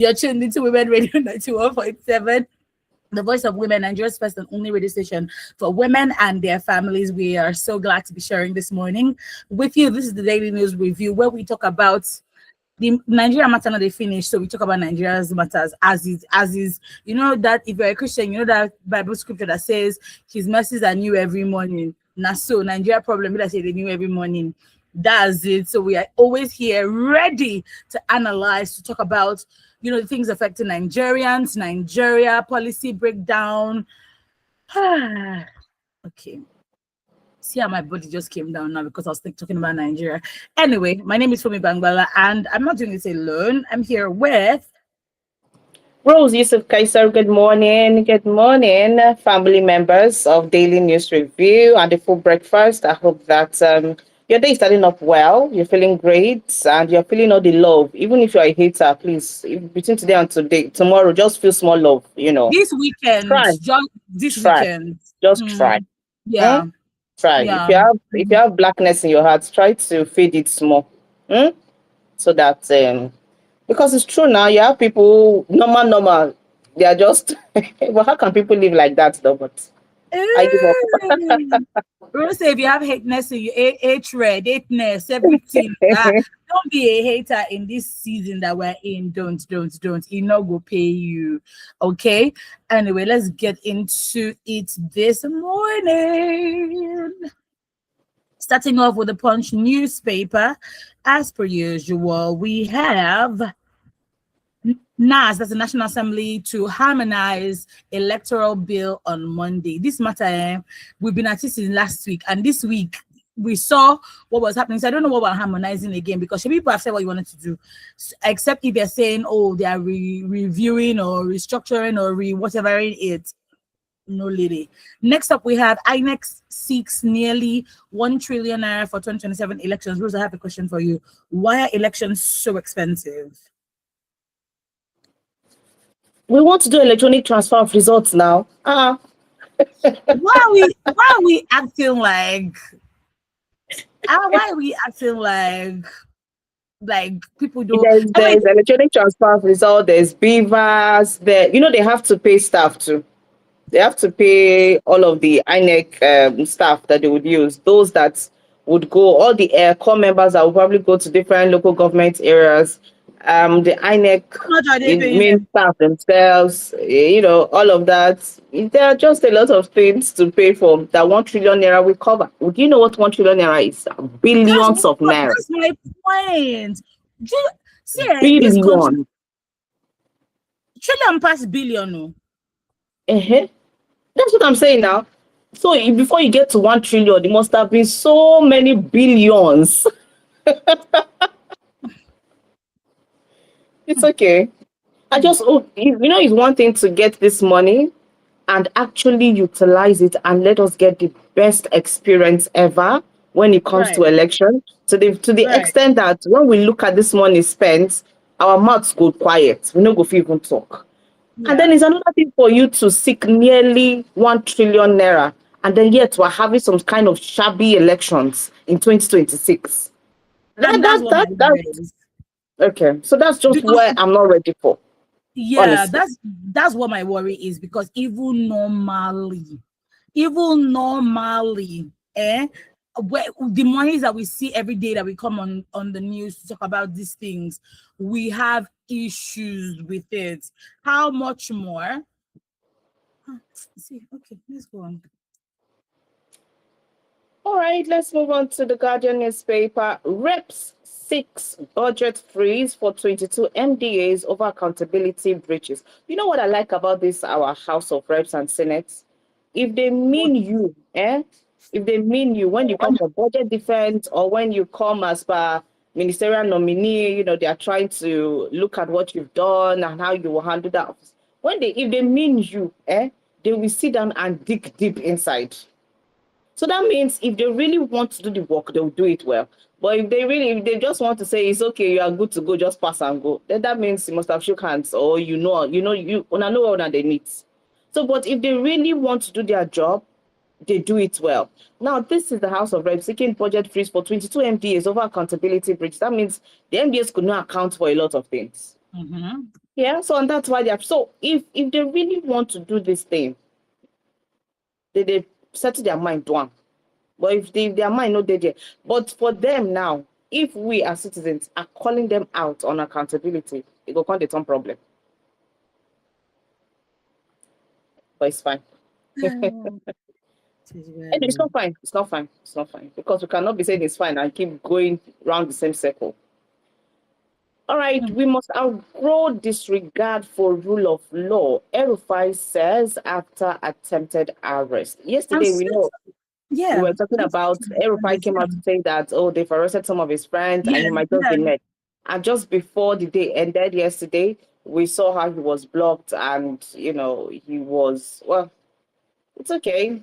You're tuned into Women Radio 91.7. The voice of women, Nigeria's first and only radio station for women and their families. We are so glad to be sharing this morning with you. This is the Daily News Review, where we talk about the Nigeria matter not they finished, so we talk about Nigeria's matters as is. You know that if you're a Christian, you know that Bible scripture that says his mercies are new every morning. Now, so Nigeria problem, I say they new every morning. That's it. So we are always here ready to analyze, to talk about, the things affecting Nigerians, Nigeria, policy breakdown. Okay. See how my body just came down now because I was talking about Nigeria. Anyway, my name is Fumi Bangbala, and I'm not doing this alone. I'm here with Rose Yusuf Kaiser. Good morning. Good morning, family members of Daily News Review and the full breakfast. I hope that your day is starting up well. You're feeling great and you're feeling all the love. Even if you're a hater, please, between today and tomorrow, just feel small love, this weekend. Try. Just this Try. weekend. Just try. Yeah. Try. Yeah. If you have blackness in your heart, try to feed it small. So that because it's true now, you have people normal. They are just well, how can people live like that though? But I give up. Rose say if you have hateness in you, hateness, everything. Don't be a hater in this season that we're in. Don't. It not go pay you. Okay. Anyway, let's get into it this morning. Starting off with the Punch newspaper, as per usual, we have NAS, that's the National Assembly, to harmonize electoral bill on Monday. This matter, we've been at this since last week, and this week we saw what was happening. So I don't know what we're harmonizing again, because people have said what you wanted to do, except if they're saying, oh, they are reviewing or restructuring or whatever it. No lady. Next up, we have INEC seeks nearly 1 trillion naira for 2027 elections. Rose, I have a question for you. Why are elections so expensive? We want to do electronic transfer of results now. Why are we acting like? Why are we acting like people do? There's electronic transfer of results. There's beavers. They have to pay staff too. They have to pay all of the INEC staff that they would use. Those that would go, all the core members that will probably go to different local government areas. The INEC main staff themselves, all of that. There are just a lot of things to pay for that 1 trillion naira will cover. Would you know what 1 trillion naira is? Billions of naira. That's my point. Billion. Trillion past billion. That's what I'm saying now. So before you get to 1 trillion, there must have been so many billions. It's okay. It's one thing to get this money and actually utilize it and let us get the best experience ever when it comes to election. To the extent that when we look at this money spent, our mouths go quiet. We don't go even talk. Yeah. And then it's another thing for you to seek nearly 1 trillion naira, and then yet we're having some kind of shabby elections in 2026. That's okay. So that's just where I'm not ready for. Yeah, honestly. That's what my worry is, because even normally, where the monies that we see every day that we come on the news to talk about these things, we have issues with it. How much more? Okay, let's go on. All right, let's move on to the Guardian newspaper. Reps 6 budget freeze for 22 MDAs over accountability breaches. You know what I like about this, our House of Reps and Senate? If they mean you, if they mean you when you come for budget defense or when you come as per ministerial nominee, they are trying to look at what you've done and how you will handle that. If they mean you, they will sit down and dig deep inside. So that means if they really want to do the work, they'll do it well. But if they just want to say it's okay, you are good to go, just pass and go, then that means you must have shook hands or you know what they need. So, but if they really want to do their job, they do it well. Now, this is the House of Reps seeking budget freeze for 22 MDAs over accountability breach. That means the MDAs could not account for a lot of things. Yeah, so and that's why they are. So if they really want to do this thing, they set their mind down. But if their mind not there, but for them now, if we as citizens are calling them out on accountability, it will come the turn problem. But it's fine. Oh, it is And it's well. not fine. It's not fine. It's not fine because we cannot be saying it's fine and keep going round the same circle. All right, we must outgrow disregard for rule of law. Erufai says after attempted arrest. I'm Yesterday, we still, know we yeah. were talking about Erufai came out to say that, oh, they've arrested some of his friends and Yeah, he might just yeah. be next. And just before the day ended yesterday, we saw how he was blocked and, he was, well, it's okay.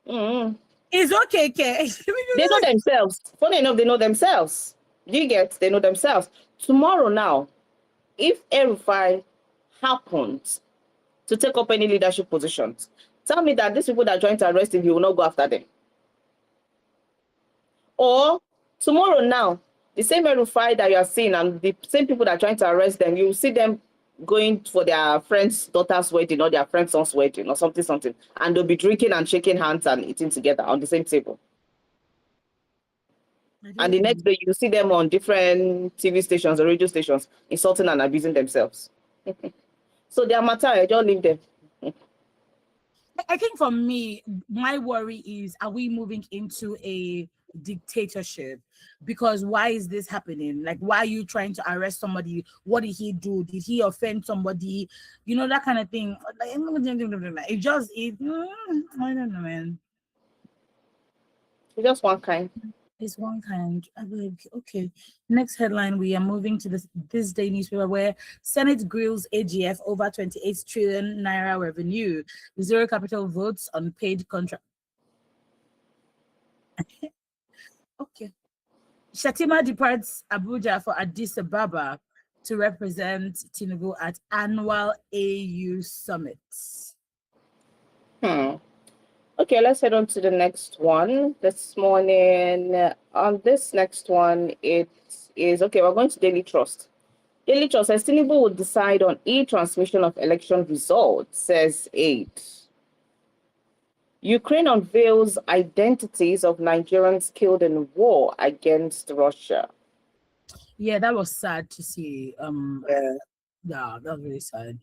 Mm. It's okay, okay. They know themselves. Funny enough, they know themselves. Do you get? They know themselves. Tomorrow now, if Erufai happens to take up any leadership positions, tell me that these people that are trying to arrest him, he will not go after them. Or tomorrow now, the same Erufai that you are seeing and the same people that are trying to arrest them, you will see them going for their friend's daughter's wedding or their friend's son's wedding or something, and they'll be drinking and shaking hands and eating together on the same table. And the next day, you see them on different TV stations or radio stations insulting and abusing themselves. So their matter, I just leave them. I think for me, my worry is, are we moving into a dictatorship? Because why is this happening? Like, why are you trying to arrest somebody? What did he do? Did he offend somebody? That kind of thing. Like, it just, I don't know, man. It's just one kind. It's one kind. I'm like, okay. Next headline, we are moving to this day newspaper where Senate grills AGF over 28 trillion naira revenue, zero capital votes on paid contract. Okay. Shatima departs Abuja for Addis Ababa to represent Tinubu at annual AU summit. Okay, let's head on to the next one. This morning, on this next one, it is okay. We're going to Daily Trust. Daily Trust says Tinubu would decide on e-transmission of election results, says 8. Ukraine unveils identities of Nigerians killed in war against Russia. Yeah, that was sad to see. Yeah. Yeah, that was really sad.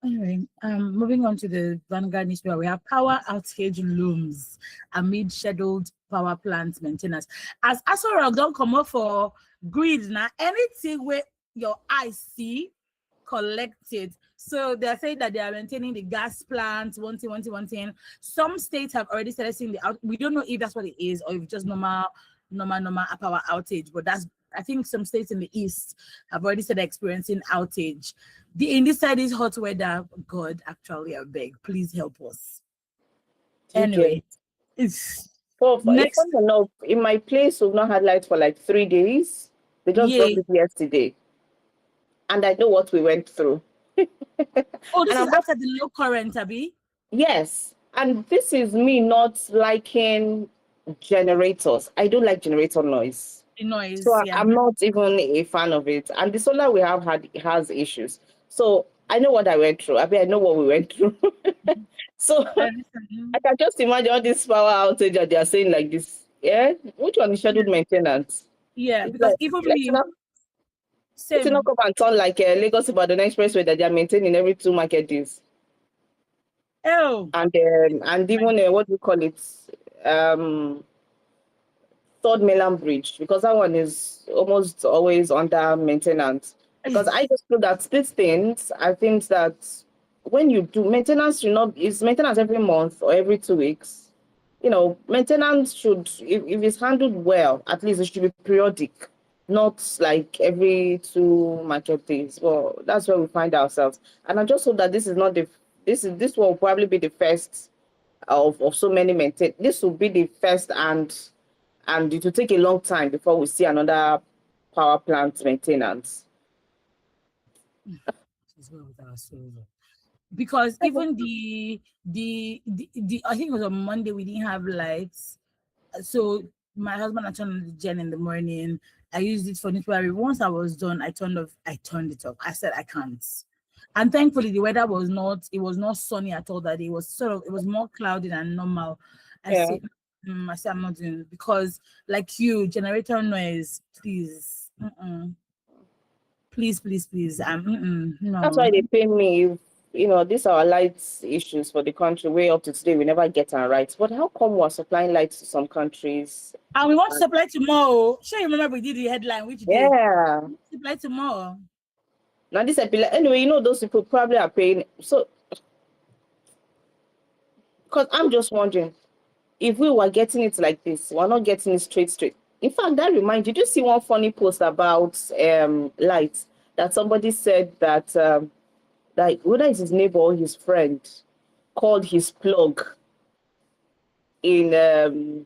Anyway, moving on to the Vanguard newspaper, we have power outage looms amid scheduled power plant maintenance. As Asorok don't come up for grid now, anything where your eyes see, collect it. So they're saying that they are maintaining the gas plants, one thing. Some states have already started seeing the out. We don't know if that's what it is or if just normal power outage, but I think some states in the east have already started experiencing outage. In this side is hot weather. God, actually, I beg, please help us. Anyway, it's If next. I know, in my place, we've not had light for like 3 days. They just brought it yesterday, and I know what we went through. Oh, this And is after the low current, Abby. yes, and this is me not liking generators. I don't like generator noise. The noise, So yeah. I'm not even a fan of it. And the solar we have has issues. So I know what I went through. I mean, I know what we went through. So I can just imagine all this power outage that they are saying like this. Yeah, which one is scheduled maintenance? Yeah, It's because like even let's me, not same. come and turn like Lagos Ibadan expressway that they are maintaining every 2 market days. Oh, And even what do you call it? Third mainland bridge, because that one is almost always under maintenance. Because I just feel that these things, I think that when you do maintenance, is maintenance every month or every 2 weeks. Maintenance should, if it's handled well, at least it should be periodic, not like every 2 market days. Well, that's where we find ourselves. And I just hope that this is not this will probably be the first of so many maintain. This will be the first, and it will take a long time before we see another power plant maintenance. because even the I think it was on Monday we didn't have lights. So my husband and turned on the gen in the morning. I used it for newspaper. Once I was done, I turned it off. I said I can't. And thankfully the weather was not, it was not sunny at all that day. It was it was more cloudy than normal. I Yeah. said, I said I'm not doing it because like you, generator noise, please. Please, please, please. That's why No. they pay me. If, these are our lights issues for the country. Way up to today, we never get our rights. But how come we're supplying lights to some countries? And we want to supply tomorrow. Sure, you remember we did the headline which day? Yeah. Supply tomorrow. Now this anyway, those people probably are paying. So, because I'm just wondering, if we were getting it like this, we're not getting it straight. In fact, that reminds you, did you see one funny post about lights that somebody said that that whether it's his neighbor or his friend called his plug in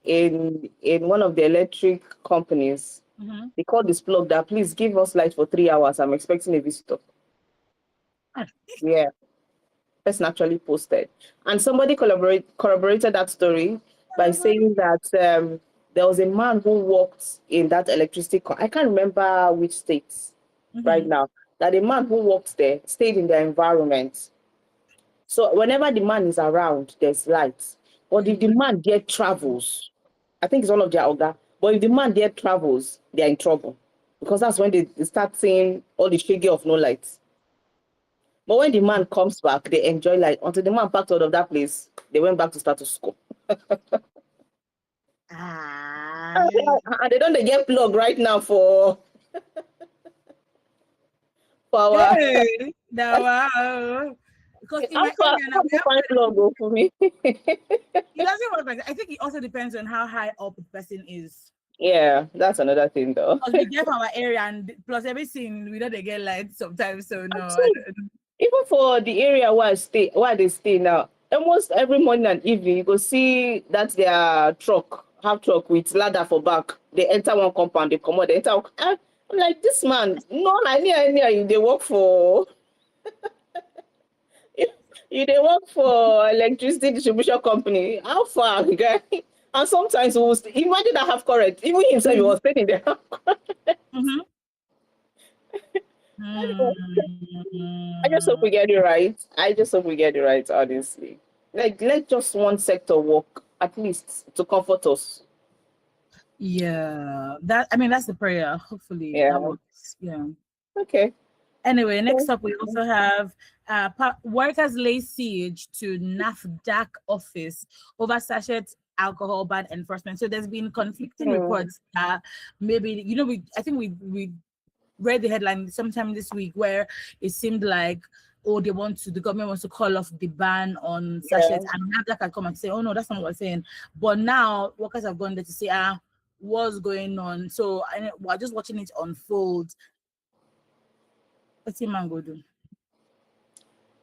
in one of the electric companies. They called this plug that please give us light for 3 hours. I'm expecting a visitor. Yeah, person actually posted, and somebody corroborated that story by saying that there was a man who worked in that electricity. I can't remember which states right now. That a man who worked there stayed in the environment. So whenever the man is around, there's light. But if the man there travels, I think it's one of their orga. But if the man there travels, they are in trouble because that's when they start seeing all the shaggy of no lights. But when the man comes back, they enjoy light. Until the man packed out of that place, they went back to status quo. And they don't they get plug right now for our. Hey, now wow. Because in How my far area now how we to have find plug go for me? it doesn't work like that. I think it also depends on how high up the person is. Yeah, that's another thing though. Because we get our area and plus everything we know they get light sometimes. So no, I So don't. even for the area where they stay now, almost every morning and evening you go see that their half truck with ladder for back. They enter one compound, they come out, they enter. I'm like, this man, no, I near you, they work for you they work for electricity distribution company. How far, guy? And sometimes we will imagine that half correct. Even himself, he was staying there. Mm-hmm. I just hope we get it right. I just hope we get it right, honestly. Like, let just one sector work, at least, to comfort us. Yeah, that I mean that's the prayer. Hopefully that Yeah. works. Yeah. Okay. Anyway, next up we also have workers lay siege to NAFDAC office over sachet alcohol ban enforcement. So there's been conflicting Hmm. reports that maybe I think we read the headline sometime this week where it seemed like the government wants to call off the ban on Yeah. sachets, and NAFDAC had come and say, oh no, that's not what we're saying. But now workers have gone there to say, what's going on? So we're just watching it unfold. What's man go do?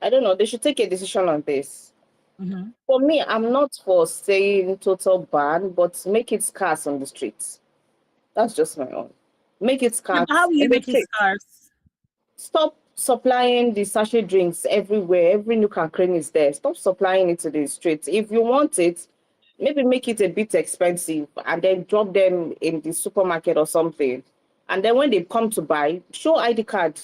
I don't know. They should take a decision on this. Mm-hmm. For me, I'm not for saying total ban, but make it scarce on the streets. That's just my own. Make it Yeah, but how scarce will you in the make it streets. scarce? Stop supplying the sachet drinks everywhere. Every nook and cranny is there. Stop supplying it to the streets. If you want it, maybe make it a bit expensive and then drop them in the supermarket or something. And then when they come to buy, show ID card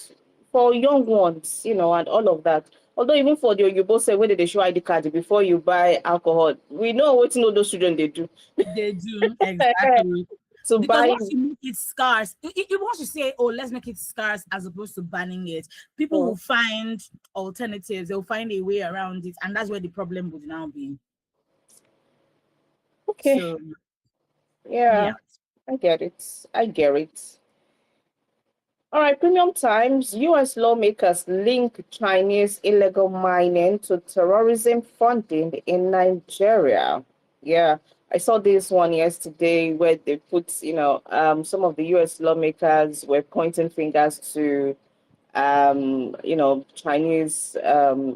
for young ones, and all of that. Although even for you both say whether they show ID card before you buy alcohol, we know what those children they do. They do exactly. To Because buy. once you make it scarce, once you say, "Oh, let's make it scarce," as opposed to banning it, people will find alternatives. They'll find a way around it, and that's where the problem would now be. Okay. So, Yeah, yeah. I get it. I get it. All right, Premium Times. US lawmakers link Chinese illegal mining to terrorism funding in Nigeria. Yeah, I saw this one yesterday where they put, some of the US lawmakers were pointing fingers to, Chinese,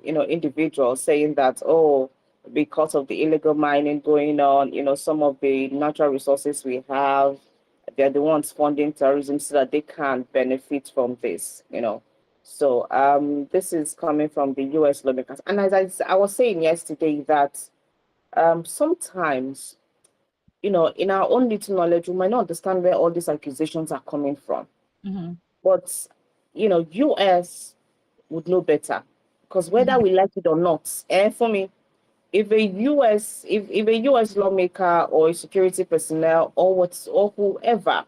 individuals saying that, oh, because of the illegal mining going on, some of the natural resources we have, they're the ones funding terrorism so that they can benefit from this. So this is coming from the US lawmakers. And as I was saying yesterday that sometimes in our own little knowledge, we might not understand where all these accusations are coming from. But, US would know better, because whether we like it or not, for me, if a US lawmaker or a security personnel or whoever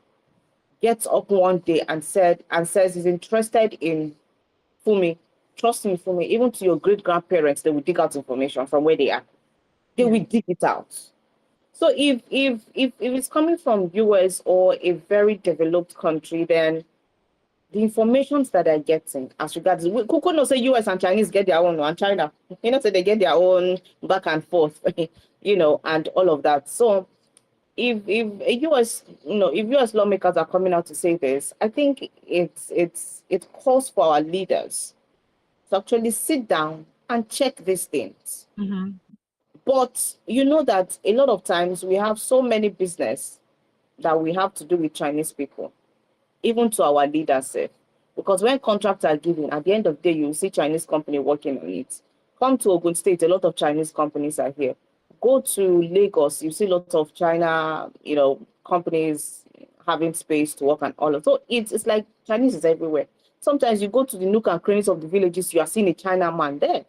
gets up one day and says he's interested in Fumi, trust me, Fumi, even to your great grandparents, they will dig out information from where they are. They will dig it out. So if it's coming from US or a very developed country, then the informations that they're getting as regards, we could not say US and Chinese get their own, and China, so they get their own back and forth, and all of that. So if US lawmakers are coming out to say this, I think it calls for our leaders to actually sit down and check these things. But you know that a lot of times we have so many business that we have to do with Chinese people, even to our leaders. Because when contracts are given, at the end of the day, you will see Chinese company working on it. Come to Ogun State, a lot of Chinese companies are here. Go to Lagos, you see lots of China, companies having space to work and all of. So it's like Chinese is everywhere. Sometimes you go to the nook and crannies of the villages, you are seeing a China man there.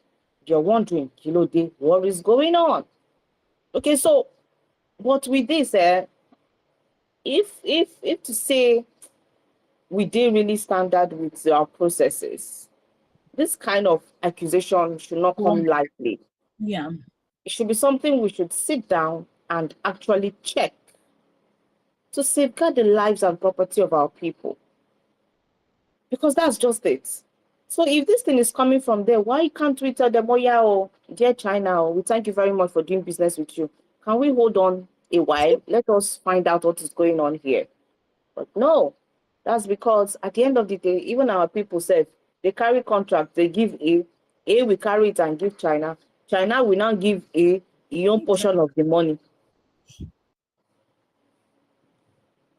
You're wondering, what is going on? Okay, so but with this, if to say we did really standard with our processes, this kind of accusation should not come lightly. Yeah. It should be something we should sit down and actually check to safeguard the lives and property of our people. Because that's just it. So if this thing is coming from there, why can't we tell them, oh yeah, dear China, we thank you very much for doing business with you. Can we hold on a while? Let us find out what is going on here. But no, that's because at the end of the day, even our people say they carry contract, they give A we carry it and give China. China will now give a own portion of the money.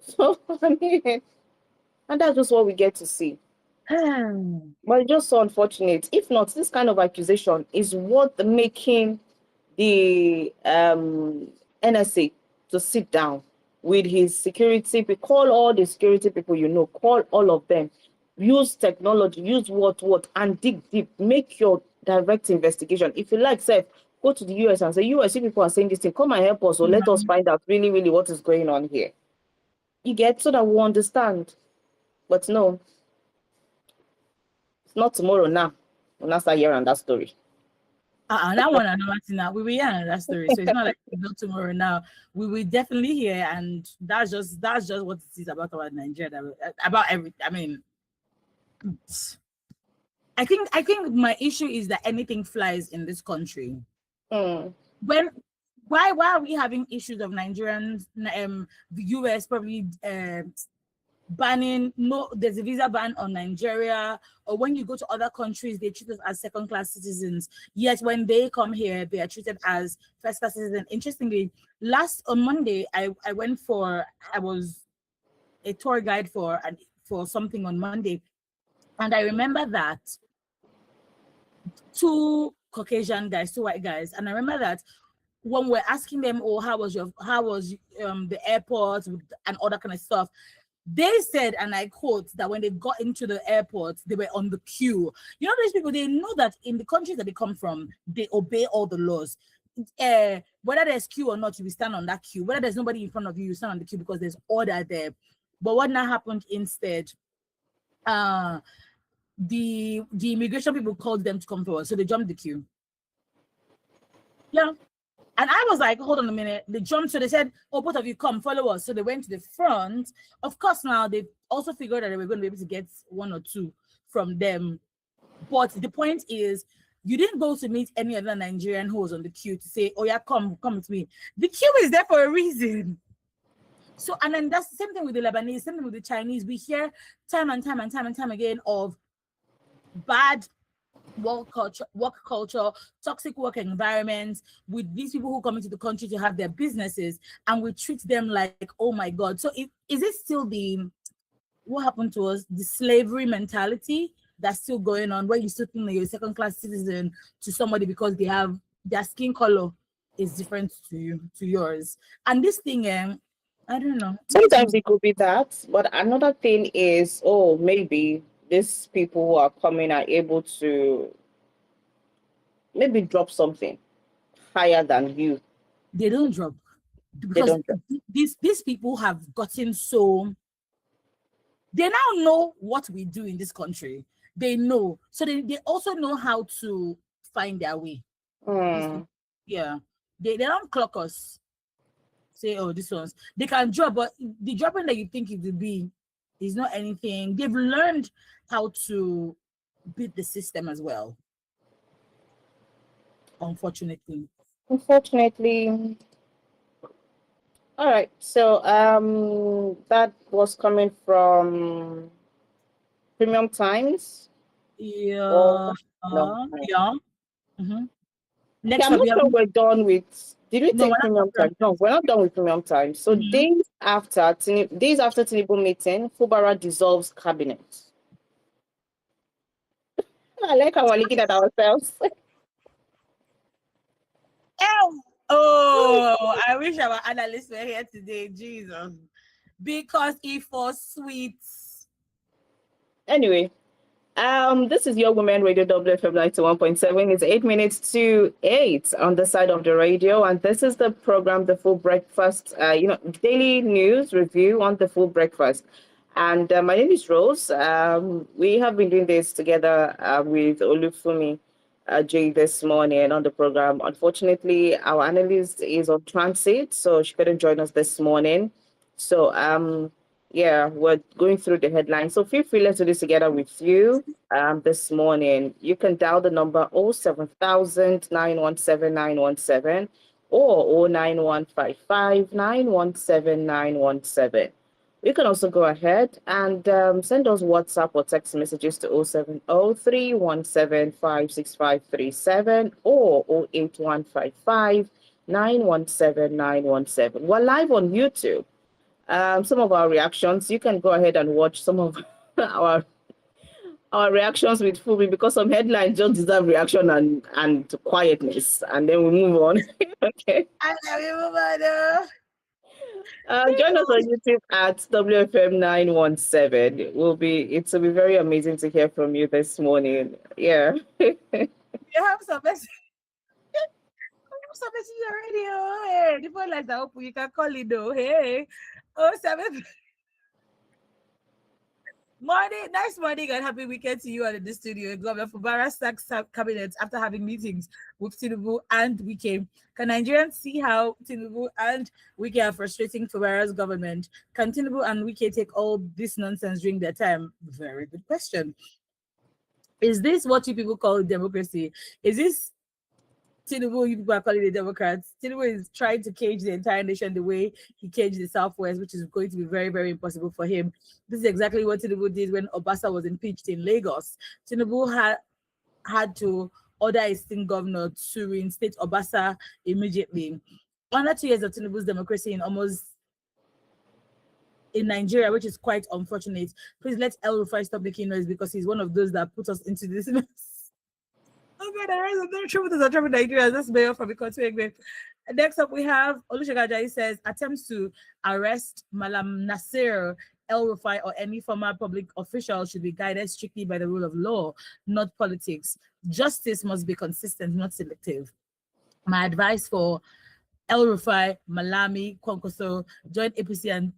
So I mean, and that's just what we get to see. But it's just so unfortunate. If not, this kind of accusation is what making the NSA to sit down with his security people, call all the security people, call all of them, use technology, use what, and dig deep, make your direct investigation. If you like, say, go to the US and say, US people are saying this thing, come and help us, or let us find out really, really what is going on here. You get, so that we understand. But no, it's not tomorrow now. We'll not start hearing that story. That one and now we will hear that story. So it's not like it's not tomorrow now. We will definitely hear, and that's just what it is about our Nigeria. About everything. I mean, I think my issue is that anything flies in this country. Why are we having issues of Nigerians, the US probably banning, there's a visa ban on Nigeria, or when you go to other countries, they treat us as second-class citizens. Yet when they come here, they are treated as first-class citizens. Interestingly, on Monday, I was a tour guide for something on Monday, and I remember that two Caucasian guys, two white guys, and I remember that when we're asking them, how was the airport and all that kind of stuff, they said, and I quote, that when they got into the airport, they were on the queue. These people, they know that in the countries that they come from, they obey all the laws. Whether there's queue or not, you will stand on that queue. Whether there's nobody in front of you, you stand on the queue because there's order there. But what now happened instead? The immigration people called them to come forward, so they jumped the queue. Yeah. And I was like, hold on a minute. They jumped, so they said, oh, both of you come, follow us. So they went to the front. Of course, now they also figured that they were going to be able to get one or two from them. But the point is, you didn't go to meet any other Nigerian who was on the queue to say, oh yeah, come with me. The queue is there for a reason. So, and then that's the same thing with the Lebanese, same thing with the Chinese. We hear time and time again of bad work culture, toxic work environments with these people who come into the country to have their businesses, and we treat them like, oh my God. So is it still what happened to us, the slavery mentality that's still going on, where you still think you're a second-class citizen to somebody because they have their skin color is different to you, to yours. And this thing, I don't know. This thing, Sometimes it could be that, but another thing is, oh, maybe these people who are coming are able to maybe drop something higher than you. they don't drop They because don't drop. these people have gotten so, they now know what we do in this country. They know, so they also know how to find their way. These Hmm. people, yeah, they don't clock us. Say, oh, this one's, they can drop, but the dropping that you think it will be is not anything. They've learned how to beat the system as well. Unfortunately, Unfortunately, all right. So that was coming from Premium Times or yeah, no? yeah. Hmm. Okay, Next I'm up, not we have, sure we're done with. Did we no, we're take not Premium done. Times? No, we're not done with Premium Times. So Mhm. days after Tinubu meeting, Fubara dissolves cabinet. I like how we're looking at ourselves. Ew. Oh, I wish our analysts were here today, Jesus, because it was sweet. Anyway, this is your Women Radio WFM 91.7. It's 8 minutes to 8 on the side of the radio, and this is the program, The Full Breakfast. Daily news review on The Full Breakfast. And my name is Rose. We have been doing this together with Olufumi Jay this morning on the program. Unfortunately, our analyst is on transit, so she couldn't join us this morning. So yeah, we're going through the headlines. So feel free, let's do this together with you this morning. You can dial the number 07000 or 09155 You can also go ahead and send us WhatsApp or text messages to 07031756537 or 08155 We're live on YouTube. Some of our reactions, you can go ahead and watch some of our our reactions with Fubi because some headlines just deserve reaction and quietness, and then we move on. Okay. I love you, mother. Join us on YouTube at WFM 917. It will be very amazing to hear from you this morning. Yeah. You have some message. Some message already. Oh, hey, the phone lines are open. You can call it though. Hey, oh seven. Morning, nice morning, and happy weekend to you and in the studio. Governor Fubara sacks cabinet after having meetings with Tinubu and Wike. Can Nigerians see how Tinubu and Wike are frustrating Fubara's government? Can Tinubu and Wike take all this nonsense during their time? Very good question. Is this what you people call democracy? Is this Tinubu, you people are calling the Democrats? Tinubu is trying to cage the entire nation the way he caged the Southwest, which is going to be very, very impossible for him. This is exactly what Tinubu did when Obasa was impeached in Lagos. Tinubu had to order a sitting governor to reinstate Obasa immediately. Under 2 years of Tinubu's democracy in Nigeria, which is quite unfortunate. Please let El Rufai stop making noise because he's one of those that put us into this mess. Oh God, I rise up trouble with trouble Nigeria. That's Mayor from Ikotu. Next up, we have Olusegun says attempts to arrest Malam Nasir El Rufai or any former public official should be guided strictly by the rule of law, not politics. Justice must be consistent, not selective. My advice for El Rufai, Malami, Kwankoso, join APC and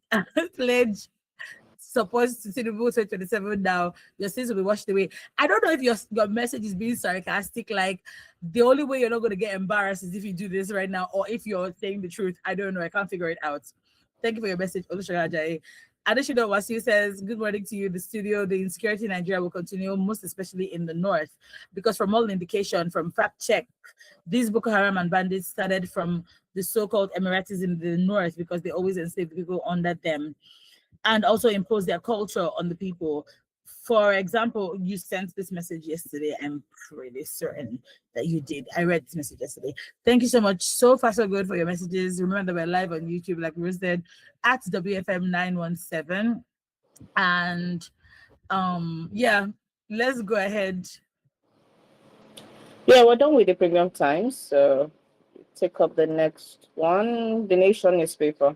pledge supposed to Tinubu 2027 now, your sins will be washed away. I don't know if your message is being sarcastic, like the only way you're not going to get embarrassed is if you do this right now, or if you're saying the truth. I don't know. I can't figure it out. Thank you for your message, Olusegun Ajayi. Additional Wasiu says, good morning to you, the studio. The insecurity in Nigeria will continue, most especially in the north, because from all indication, from fact check, these Boko Haram and bandits started from the so-called Emiratis in the north because they always enslaved people under them and also impose their culture on the people. For example, you sent this message yesterday. I'm pretty certain that you did. I read this message yesterday. Thank you so much. So far, so good for your messages. Remember that we're live on YouTube, like Rose said, at WFM 917. And yeah, let's go ahead. Yeah, we're done with the Premium Times. So take up the next one, the Nation newspaper.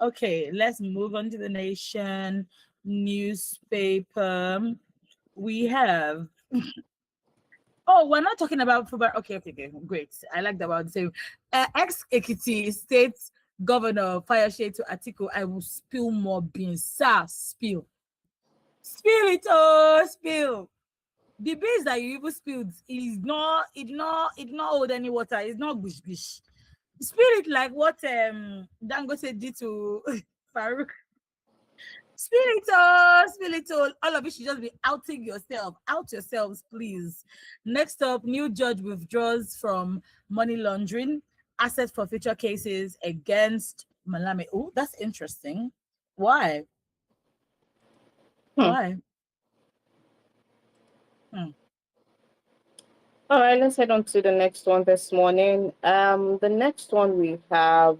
Okay, let's move on to the Nation newspaper. We have. Oh, we're not talking about football. Okay, great. I like that one. So, ex-Ekiti State Governor fire shade to Atiku. I will spill more beans. Sir, spill it. Oh, spill. The beans that you even spilled is not hold any water. It's not gush. Spill it like what Dangote did to Farouk. Spill it all. All of it should just be outing yourself. Out yourselves, please. Next up, new judge withdraws from money laundering, asset forfeiture cases against Malame. Oh, that's interesting. Why? Hmm. Why? Hmm. All right, let's head on to the next one this morning. The next one we have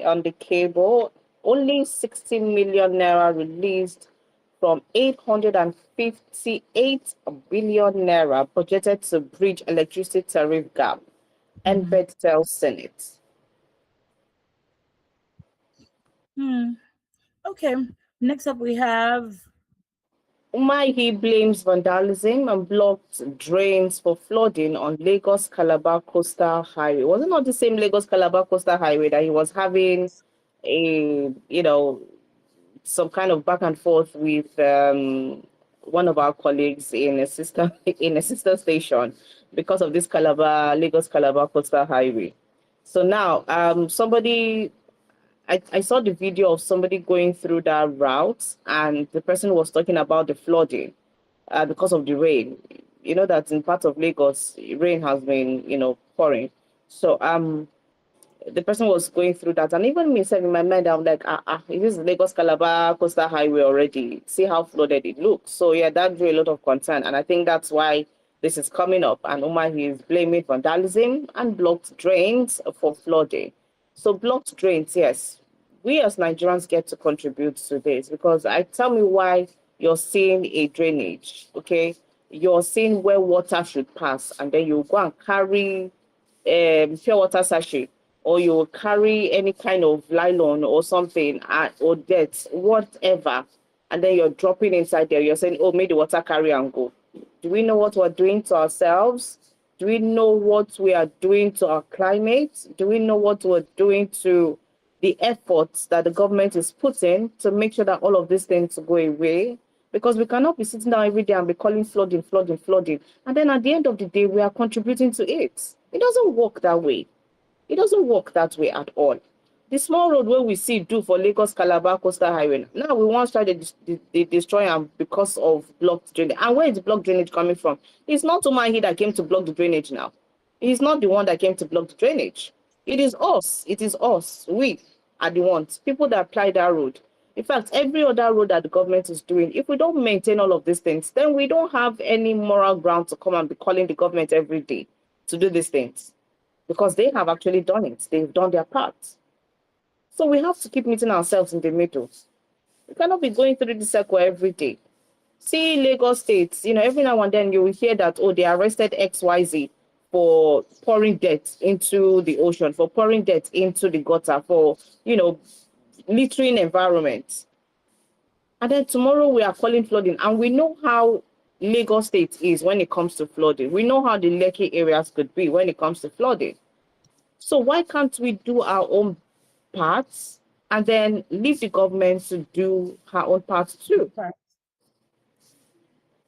on the cable, only 60 million naira released from 858 billion naira budgeted to bridge electricity tariff gap, and Mhm. NBED tells Senate. Okay. Next up, we have. Umahi blames vandalism and blocked drains for flooding on Lagos Calabar Coastal Highway. Was it not the same Lagos Calabar Coastal Highway that he was having some kind of back and forth with one of our colleagues in a sister station because of this Lagos Calabar Coastal Highway? So now somebody I saw the video of somebody going through that route, and the person was talking about the flooding because of the rain. You know that in part of Lagos, rain has been, pouring. So the person was going through that, and even myself in my mind, I'm like, this is Lagos Calabar Coastal Highway already. See how flooded it looks. So yeah, that drew a lot of concern, and I think that's why this is coming up. And Umar, he is blaming vandalism and blocked drains for flooding. So blocked drains, yes, we as Nigerians get to contribute to this, because I tell me why you're seeing a drainage, okay? You're seeing where water should pass, and then you go and carry pure water sachet, or you will carry any kind of nylon or something, or dirt, whatever, and then you're dropping inside there. You're saying, oh, may the water carry and go. Do we know what we're doing to ourselves? Do we know what we are doing to our climate? Do we know what we're doing to the efforts that the government is putting to make sure that all of these things go away? Because we cannot be sitting down every day and be calling flooding, flooding, flooding. And then at the end of the day, we are contributing to it. It doesn't work that way. It doesn't work that way at all. The small road where we see do for Lagos Calabar Coastal Highway, now we want to try to destroy them because of blocked drainage. And where is blocked drainage coming from? It's not Umahi that came to block the drainage now. He's not the one that came to block the drainage. It is us. It is us. We are the ones. People that apply that road. In fact, every other road that the government is doing, if we don't maintain all of these things, then we don't have any moral ground to come and be calling the government every day to do these things, because they have actually done it. They've done their part. So we have to keep meeting ourselves in the middle. We cannot be going through the circle every day. See Lagos State, every now and then you will hear that, oh, they arrested XYZ for pouring dirt into the ocean, for pouring dirt into the gutter, for, littering environment. And then tomorrow we are calling flooding. And we know how Lagos State is when it comes to flooding. We know how the Lekki areas could be when it comes to flooding. So why can't we do our own parts and then leave the government to do her own part too?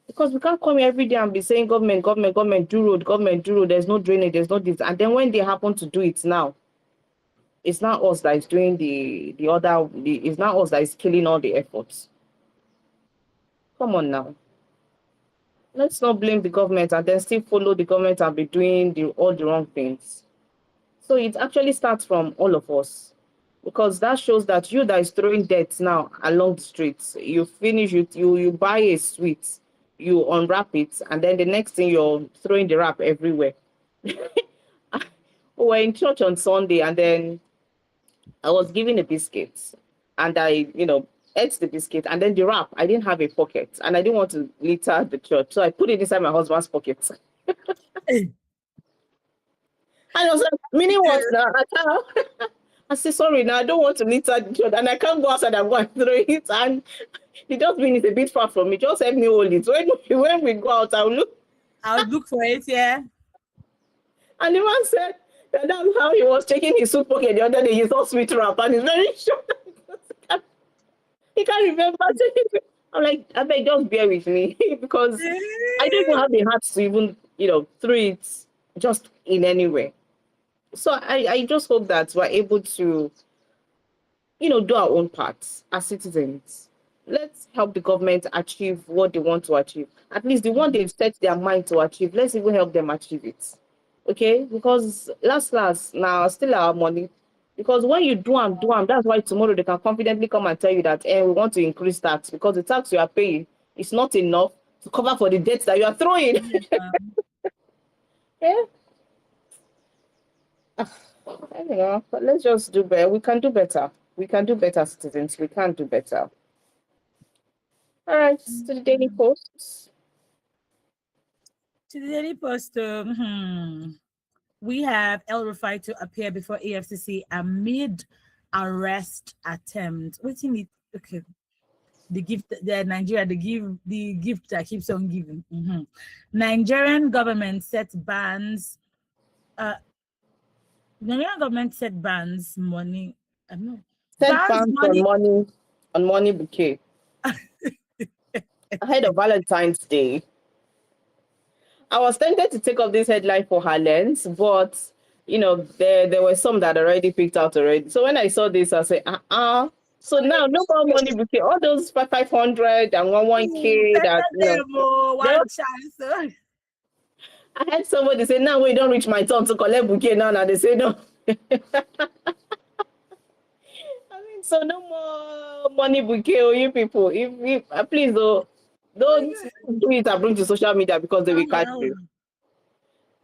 Because we can't come here every day and be saying government, do road, there's no drainage, there's no this. And then when they happen to do it now, it's not us that is doing it's not us that is killing all the efforts. Come on now. Let's not blame the government and then still follow the government and be doing all the wrong things. So it actually starts from all of us, because that shows that you that is throwing dirt now along the streets, you finish it, you buy a sweet, you unwrap it, and then the next thing you're throwing the wrap everywhere. We were in church on Sunday, and then I was given a biscuit, and I, ate the biscuit, and then the wrap, I didn't have a pocket, and I didn't want to litter the church, so I put it inside my husband's pocket. I was like, meaning what now? I say, sorry, now I don't want to litter the cloth and I can't go outside and go and throw it. And the dustbin is a bit far from me. Just help me hold it. When we go out, I'll look. I'll look for it, yeah. And the man said that that's how he was checking his suit pocket the other day. He saw sweet wrap and he's very sure that he can't remember. I'm like, I beg, just bear with me because I don't even have the heart to even, throw it just in any way. So I just hope that we're able to, do our own parts as citizens. Let's help the government achieve what they want to achieve. At least the one they've set their mind to achieve, let's even help them achieve it. Okay? Because last, now still our money. Because when you do them, that's why tomorrow they can confidently come and tell you that we want to increase tax because the tax you are paying is not enough to cover for the debts that you are throwing. Yeah. I don't know, but let's just do better. We can do better. We can do better, citizens. We can do better. All right, to the Daily Post. To the Daily Post, we have El Rufai to appear before AFCC amid arrest attempt. What's in it? Okay. The gift, the Nigeria, the gift that keeps on giving. Nigerian government set bans. Nigerian government set bans money. I don't know. Set bans on money bouquet ahead of Valentine's Day. I was tempted to take up this headline for her lens, but there were some that already picked out already. So when I saw this, I said, So now no more money bouquet. All those 500 and 1K that one chance. I had somebody say, now we don't reach my turn to collect bouquet now. Now they say no. So no more money bouquet, you people. If please don't do it and bring to social media because they will catch you.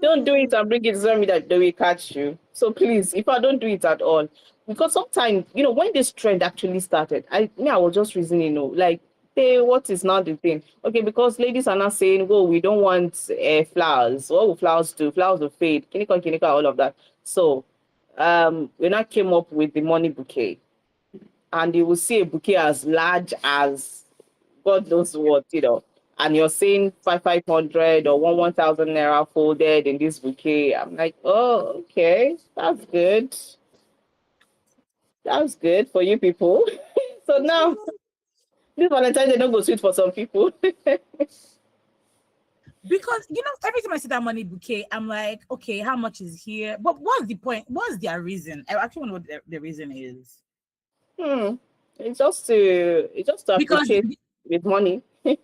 Don't do it and bring it to social media, they will catch you. So please, if I don't do it at all, because sometimes when this trend actually started, I was just reasoning, like, hey, what is now the thing? Okay, because ladies are not saying, well, we don't want flowers. What will flowers do? Flowers will fade. Kinika, all of that. So we now came up with the money bouquet. And you will see a bouquet as large as God knows what, and you're saying 500 or 1,000 naira folded in this bouquet. I'm like, oh, okay, that's good. That's good for you people. So now, this Valentine's Day don't go sweet for some people. Because every time I see that money bouquet, I'm like, okay, how much is here? But what's the point? What's their reason? I actually wonder what the reason is. It's just to appreciate with money. I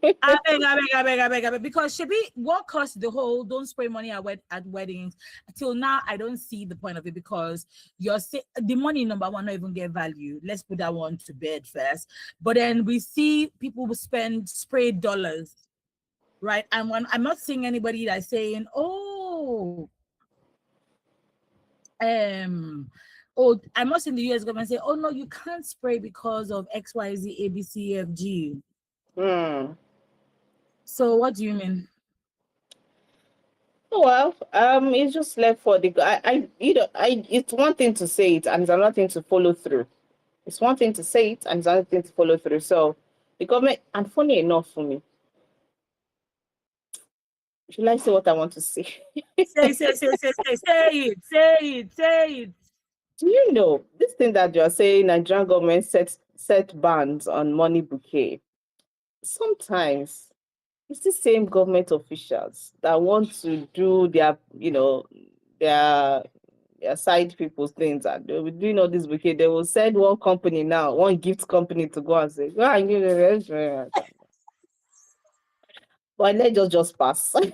beg. Because Shebi, what cost the whole don't spray money at weddings? Till now, I don't see the point of it because the money, number one, not even get value. Let's put that one to bed first. But then we see people will spray dollars, right? And when I'm not seeing anybody that's saying, I'm not seeing the US government say, oh no, you can't spray because of XYZ ABCFG. So what do you mean? Well, it's just left for the it's one thing to say it and it's another thing to follow through. It's one thing to say it and it's another thing to follow through. So the government, and funny enough for me, should I say what I want to say? Say it. Do you know this thing that you're saying? Nigerian government set bans on money bouquet. Sometimes it's the same government officials that want to do their side people's things, and they will be doing all this bouquet. They will send one company now, one gift company to go and say, go and give it. But let's just pass. Sherry,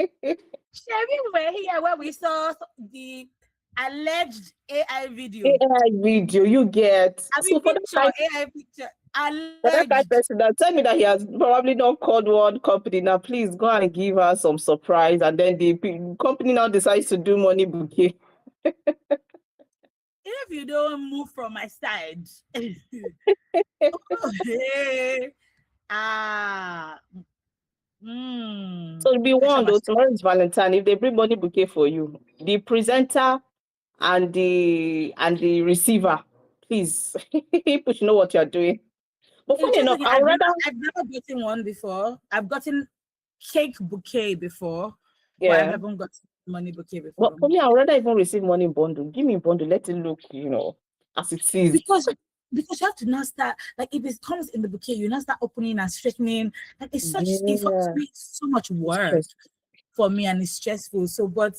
we were here where we saw the alleged AI video. AI video, you get. So for AI picture. For that kind of person, now tell me that he has probably not called one company. Now, please go and give her some surprise, and then the company now decides to do money bouquet. If you don't move from my side, Mm. So it'll be I shall one though. must- Tomorrow is Valentine. If they bring money bouquet for you, the presenter and the receiver, please, people should know what you're doing. But funny enough, Interestingly, I would rather, I've never gotten one before. I've gotten cake bouquet before, but I yeah. haven't got money bouquet But before. for me, I would rather even receive money in bundle. Give me a bundle, let it look, as it is. Because you have to now start, like, if it comes in the bouquet, you now start opening and straightening. Like, it's Yeah. so much work Stress. for me, and it's stressful. So, but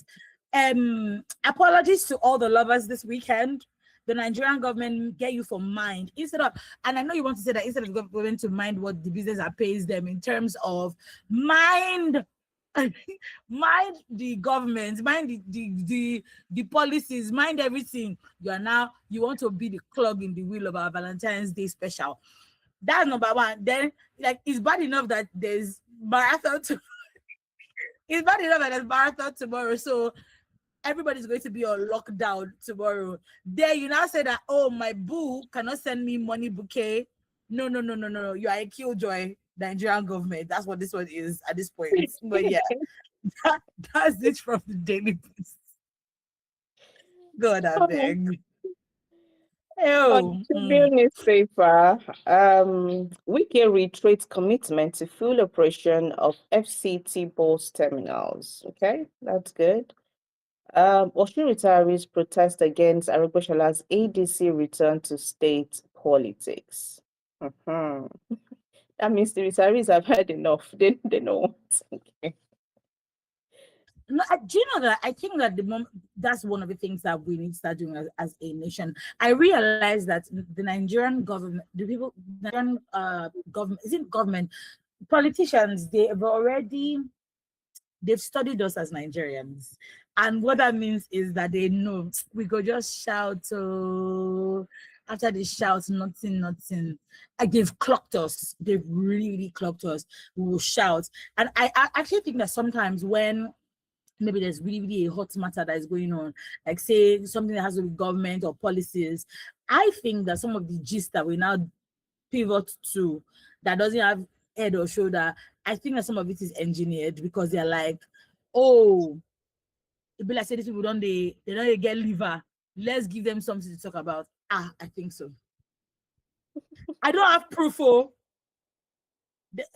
apologies to all the lovers this weekend. The Nigerian government get you for mind instead of, and I know you want to say that instead of going to mind what the business that pays them in terms of mind, mind the government, mind the policies, mind everything. You want to be the clog in the wheel of our Valentine's Day special. That's number one. Then, like, it's bad enough that there's marathon. It's bad enough that there's marathon tomorrow. So everybody's going to be on lockdown tomorrow. There, you now say that, oh, my boo cannot send me money bouquet. No, no, no, no, no. You are a killjoy, Nigerian government. That's what this one is at this point. But yeah, that's it from the Daily Post. God, I beg. On Oh, Tribune newspaper, Wike reiterates commitment to full operation of FCT bus terminals. Okay, that's good. Osun retirees protest against Aregbesol's ADC return to state politics. Mhm. That means the retirees have had enough. They know what. Okay. no, do you know that I think that the moment that's one of the things that we need to start doing as a nation. I realize that the Nigerian government, the people, Nigerian government, isn't government, politicians, they've studied us as Nigerians. And what that means is that they know we go just shout, oh, after they shout, nothing, nothing. Like, they've clocked us. They've really, really clocked us. We will shout. And I actually think that sometimes when maybe there's really, really a hot matter that is going on, like say something that has to do with government or policies, I think that some of the gist that we now pivot to that doesn't have head or shoulder, I think that some of it is engineered because they're like, oh, it be like say these people don't get liver. Let's give them something to talk about. I think so. I don't have proof. Oh,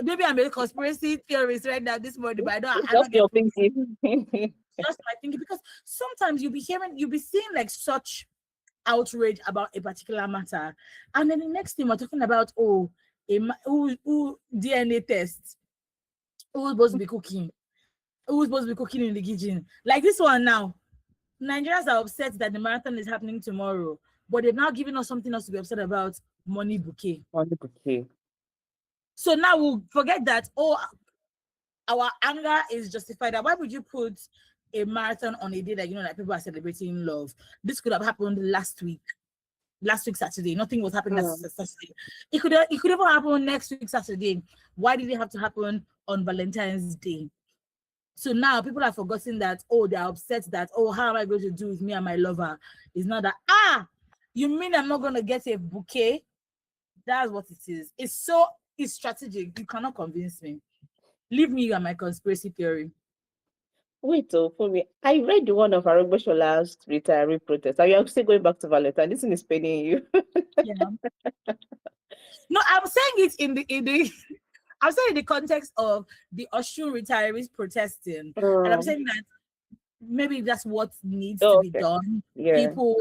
maybe I'm a conspiracy theorist right now this morning, but I Just don't get your proof. thinking. Just my thinking, because sometimes you'll be seeing like such outrage about a particular matter, and then the next thing we're talking about, oh, who DNA tests, who's supposed to be cooking, who's supposed to be cooking in the kitchen, like this one now. Nigerians are upset that the marathon is happening tomorrow, but they've now given us something else to be upset about: money bouquet. Okay. So now we'll forget that, oh, our anger is justified. Why would you put a marathon on a day that like people are celebrating love? This could have happened last week Saturday. Nothing was happening last Saturday. It could even happen next week Saturday. Why did it have to happen on Valentine's Day? So now people have forgotten that, oh, they're upset that, oh, how am I going to do with me and my lover? It's not that, you mean I'm not going to get a bouquet? That's what it is. It's strategic. You cannot convince me. Leave me and my conspiracy theory. Wait, for me, I read one of Aregbesol's retiree protest. Are you still going back to Valentine? This is paining you. Yeah. No, I'm saying it I'm saying in the context of the Osun retirees protesting, and I'm saying that maybe that's what needs to be done. Yeah. People,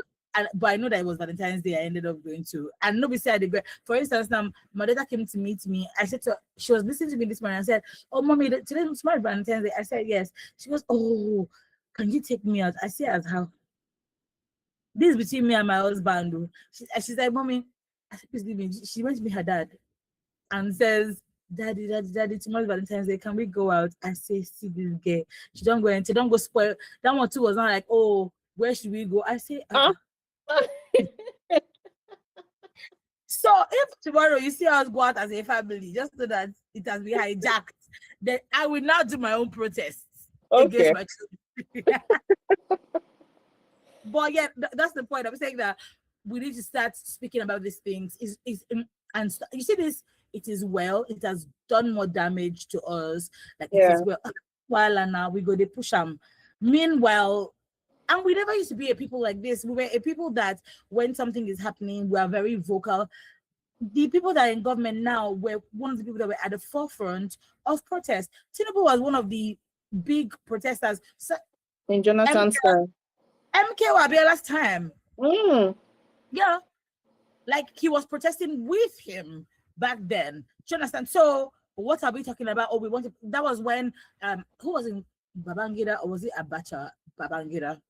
but I know that it was Valentine's Day. I ended up going to, and nobody said it. For instance, now my daughter came to meet me. I said to her, she was listening to me this morning. I said, "Oh, mommy, tomorrow is Valentine's Day." I said, "Yes." She goes, "Oh, can you take me out?" I said, "As how?" This is between me and my husband. Oh. She's like, "Mommy," I said, "Please leave me." She went to meet her dad and says, Daddy, tomorrow's Valentine's Day. Can we go out? I say, see this girl. She don't go and don't go spoil. That one too was not like, oh, where should we go? I say, So if tomorrow you see us go out as a family, just so that it has been hijacked, then I will now do my own protests against my children. But yeah, that's the point. I'm saying that we need to start speaking about these things. And you see this it is well. It has done more damage to us. Like it Yeah. is well. While and now we go they push them. Meanwhile, and we never used to be a people like this. We were a people that when something is happening, we are very vocal. The people that are in government now were one of the people that were at the forefront of protest. Tinubu was one of the big protesters. So In Jonathan's time. MK Wabiola's time. Mm. Yeah. Like he was protesting with him back then. Do you understand? So what are we talking about? Oh, we want to, that was when who was in Babangida, or was it Abacha Babangida?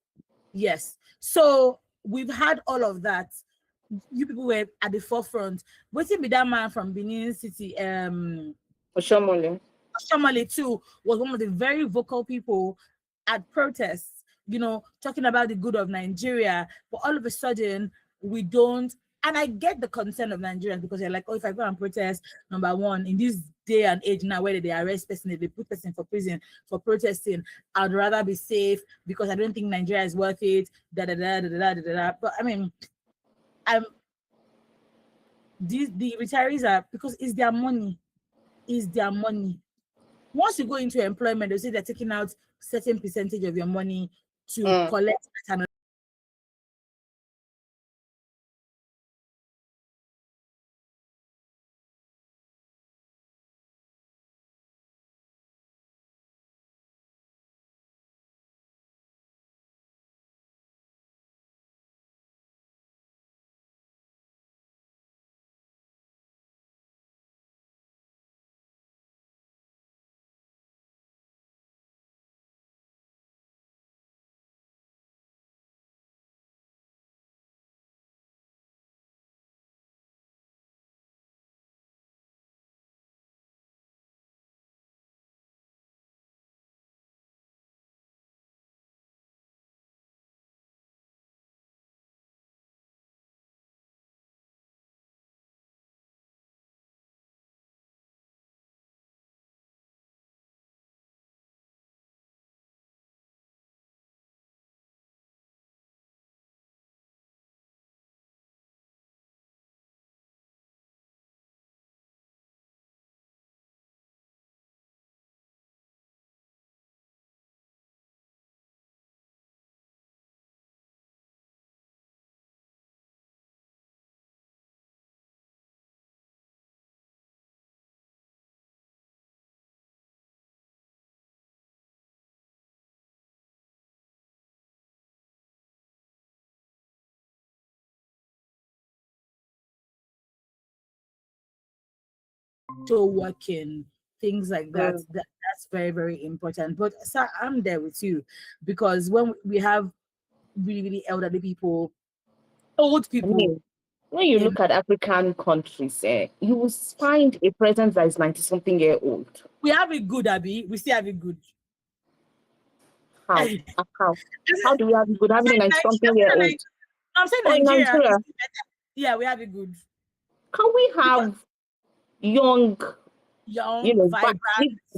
Yes. So we've had all of that. You people were at the forefront. Waiting with that man from Benin City, Oshomole. Shamali too was one of the very vocal people at protests, you know, talking about the good of Nigeria. But all of a sudden, we don't. And I get the concern of Nigerians because they're like, oh, if I go and protest, number one, in this day and age now, where they arrest person, they put person for prison for protesting, I'd rather be safe because I don't think Nigeria is worth it. Da da da da da da da. But I mean, the retirees are, because it's their money, is their money. Once you go into employment, they say they're taking out certain percentage of your money to collect at to working, things like that. That's very, very important. But sir, I'm there with you because when we have really, really elderly people, old I people, mean, when you in, look at African countries, you will find a president that is 90-something year old. we have it good, Abby. We still have it good. How? How? How do we have it good having a 90-something year old? I'm saying Oh, in Nigeria. Nigeria, Yeah, we have it good. can we have young, Vibrant.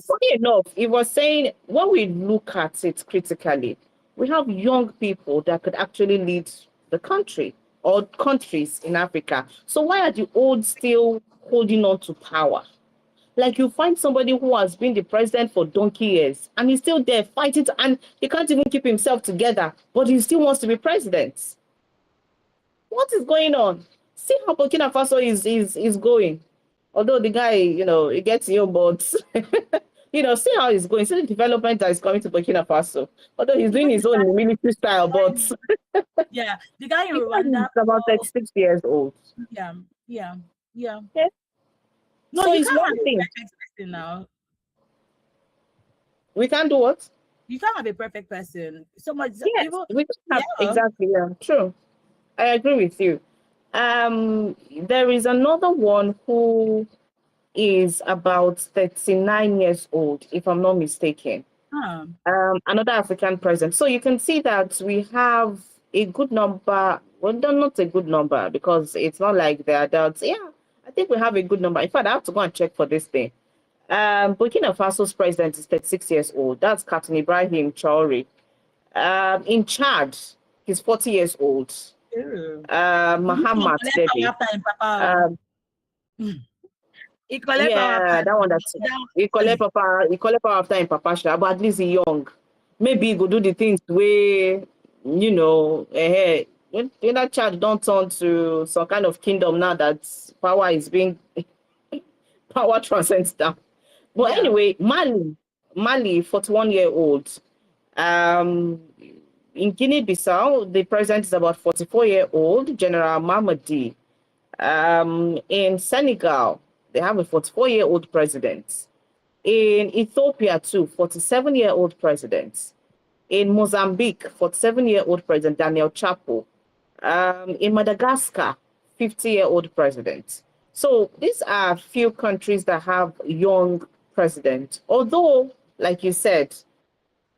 funny enough, it was saying when we look at it critically, we have young people that could actually lead the country or countries in Africa. So why are the old still holding on to power? Like you find somebody who has been the president for donkey years and he's still there fighting and he can't even keep himself together, but he still wants to be president. What is going on? See how Burkina Faso is going. Although the guy, he gets you, but see how he's going. See the development that is coming to Burkina Faso. Although he's doing his own in military style, but yeah, the guy in the guy Rwanda is about 36 years old. Yeah. Yeah. No, So you it's can't have one a thing. perfect person now. We can do what? You can't have a perfect person. So much. Yes, Even, we can have yeah. exactly. Yeah, true. I agree with you. There is another one who is about 39 years old, if I'm not mistaken. Huh. Another African president. So you can see that we have a good number. Well, not a good number because it's not like the adults. Yeah, I think we have a good number. In fact, I have to go and check for this thing. Burkina Faso's president is 36 years old. That's Captain Ibrahim Traore. In Chad, he's 40 years old. Muhammad Debi. If He collect Yeah, power. that one that's he collect power after him papa share, but at least he young. Maybe he go do the things where when that child don't turn to some kind of kingdom now that power is being power transcends down. But Yeah. anyway, Mali, 41-year-old. Um, in Guinea-Bissau, the president is about 44-year-old General Mamadi. In Senegal, they have a 44-year-old president. In Ethiopia, too, 47-year-old president. In Mozambique, 47-year-old president Daniel Chapo. In Madagascar, 50-year-old president. So these are few countries that have young president. Although, like you said,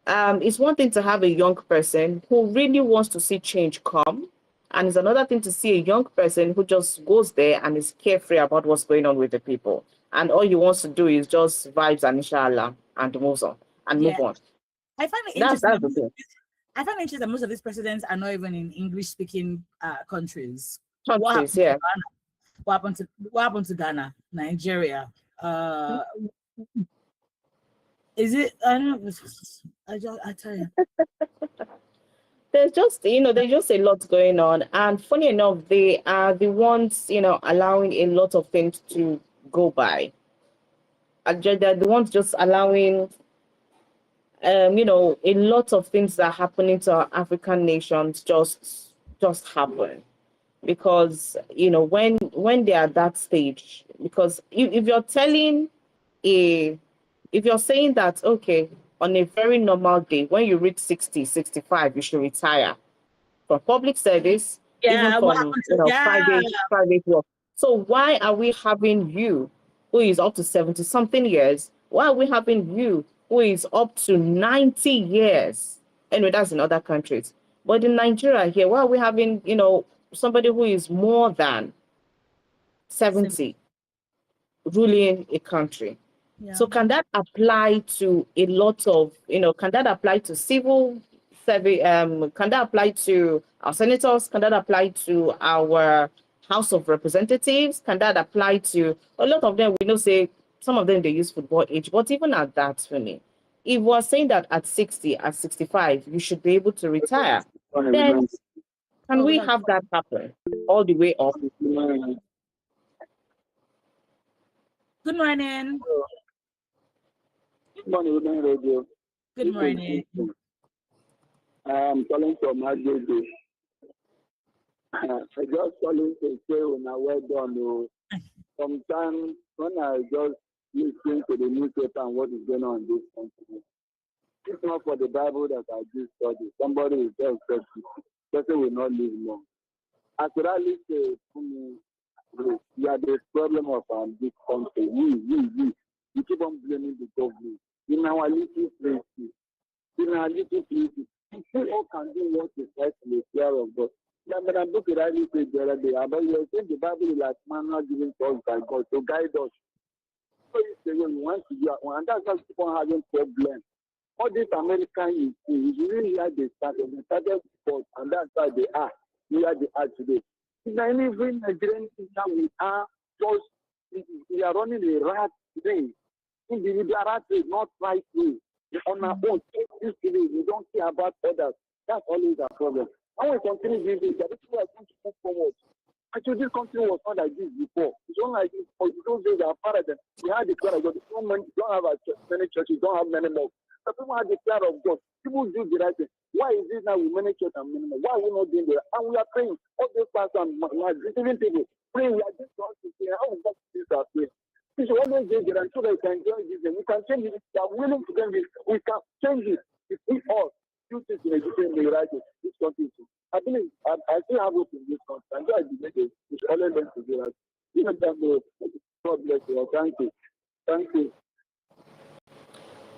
it's one thing to have a young person who really wants to see change come, and it's another thing to see a young person who just goes there and is carefree about what's going on with the people. And all he wants to do is just vibes and inshallah and moves on and Yeah. move on. I find it That's interesting. the thing. I find it interesting that most of these presidents are not even in English-speaking countries. Countries, yeah. What happened to Ghana, Nigeria? Is it? I don't know. I tell you. There's just a lot going on, and funny enough, they are the ones allowing a lot of things to go by. They're the ones just allowing a lot of things that are happening to our African nations just happen because when they are at that stage, because if you're telling if you're saying that, okay, on a very normal day, when you reach 60, 65, you should retire from public service, even Yeah. What from happened to? Yeah. private work. So why are we having you, who is up to 70 something years? Why are we having you, who is up to 90 years? Anyway, that's in other countries. But in Nigeria here, why are we having, somebody who is more than 70 ruling a country? Yeah. So can that apply to a lot of, can that apply to civil service? Can that apply to our senators? Can that apply to our House of Representatives? Can that apply to a lot of them? We know, say, some of them, they use football age, but even at that, for me, if we're saying that at 60, at 65, you should be able to retire, then can we have that happen all the way up? Good morning. Good morning, Radio. Good morning. I'm calling from Ajojo. I just calling to say when I well done. Sometimes when I just listen to the newspaper and what is going on in this country, it's not for the Bible that I just study. Somebody will just say, person will not live long. I could only say to me, we are the problem of this country. We keep on blaming the government. In our little places, we all can do what is right in the fear of God. Yeah, but I'm looking at it the other day. But you're saying the Bible is like manna given to us by God to guide us. So you say when we want to do and that's why people are having problems. All these Americans you see, really hear they started sport, and that's why they are where they are today. In every Nigerian now we are just we are running a rat race. Individual rat race, not right way. On our own, this today, we don't care about others. That's always our problem. And we continue doing this, the people are going to move forward. Actually, this country was not like this before. It's not like this. For those days, our paradigm, we had the prayer of God. Don't have many churches, don't have many more. But people had the prayer of God. People do the right thing. Why is it now we many churches and many more? Why are we not doing that? And we are praying. All those pastors and receiving people, praying. We are just going to say, how we got this our prayer. We should always do it and so that we can join this. We can change it. We are willing to change it. We can change it. If we all do things in a different way, right? This country. I believe I still have hope in this country. And I believe it. We should always learn to do that. Even that, God bless you. Thank you. Thank you.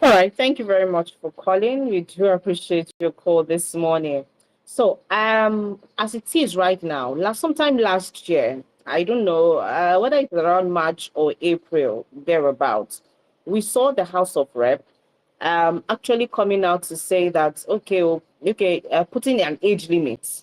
All right. Thank you very much for calling. We do appreciate your call this morning. So, as it is right now, sometime last year, I don't know whether it's around March or April, thereabouts, we saw the House of Rep actually coming out to say that, putting an age limit.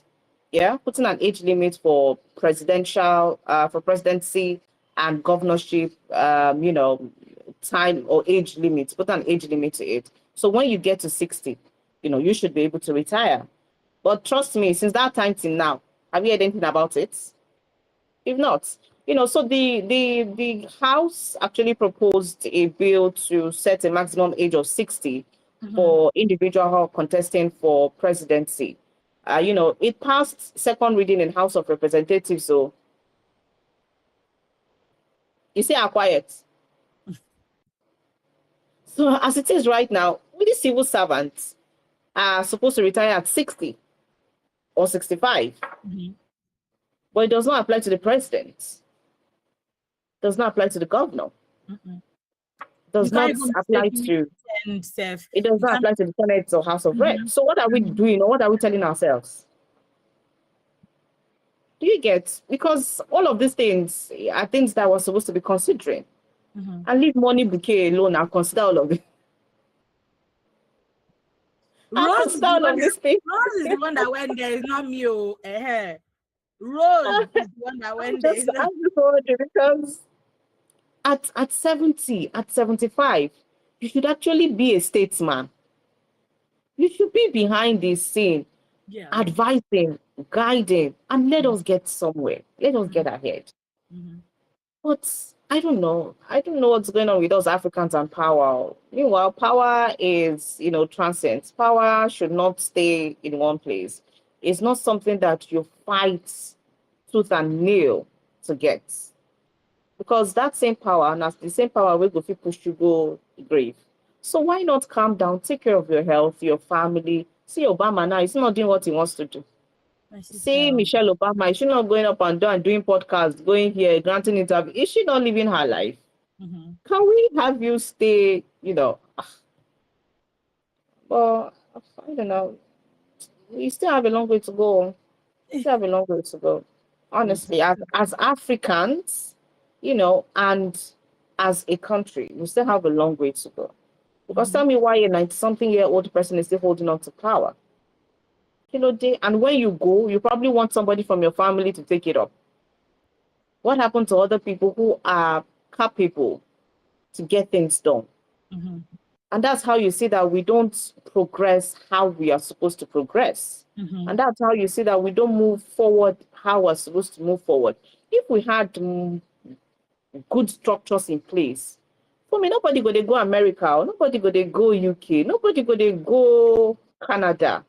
Yeah, putting an age limit for presidency and governorship, time or age limits, put an age limit to it. So when you get to 60, you should be able to retire. But trust me, since that time till now, have you heard anything about it? If not, so the House actually proposed a bill to set a maximum age of 60 for individual contesting for presidency. It passed second reading in House of Representatives. So you say are quiet. So as it is right now, with the civil servants are supposed to retire at 60 or 65. But it does not apply to the president. Does not apply to the governor. Does not apply to it does not apply to the Senate or House of Reps. So what are we doing, or what are we telling ourselves? Do you get? Because all of these things are things that we're supposed to be considering. And leave money bouquet alone and consider all of it. Rose is the one that went there. It's not me. Rose is the one that went there. Because at 70, at 75, you should actually be a statesman. You should be behind the scene, advising, guiding, and let us get somewhere. Let us get ahead. But I don't know. I don't know what's going on with us Africans and power. Meanwhile, power is, transient. Power should not stay in one place. It's not something that you fight tooth and nail to get. Because that same power, and that's the same power will go push you go grave. So why not calm down, take care of your health, your family? See Obama now, he's not doing what he wants to do. See Michelle Obama, is she not going up and down, doing podcasts, going here, granting interviews? Is she not living her life? Can we have you stay, But I don't know. We still have a long way to go. Honestly, as Africans, and as a country, we still have a long way to go. Because tell me why a 90-something-year-old person is still holding on to power. And when you go, you probably want somebody from your family to take it up. What happened to other people who are capable to get things done? And that's how you see that we don't progress how we are supposed to progress. And that's how you see that we don't move forward how we're supposed to move forward. If we had good structures in place, for me, nobody go to go America, or nobody go to go UK, nobody go to go Canada.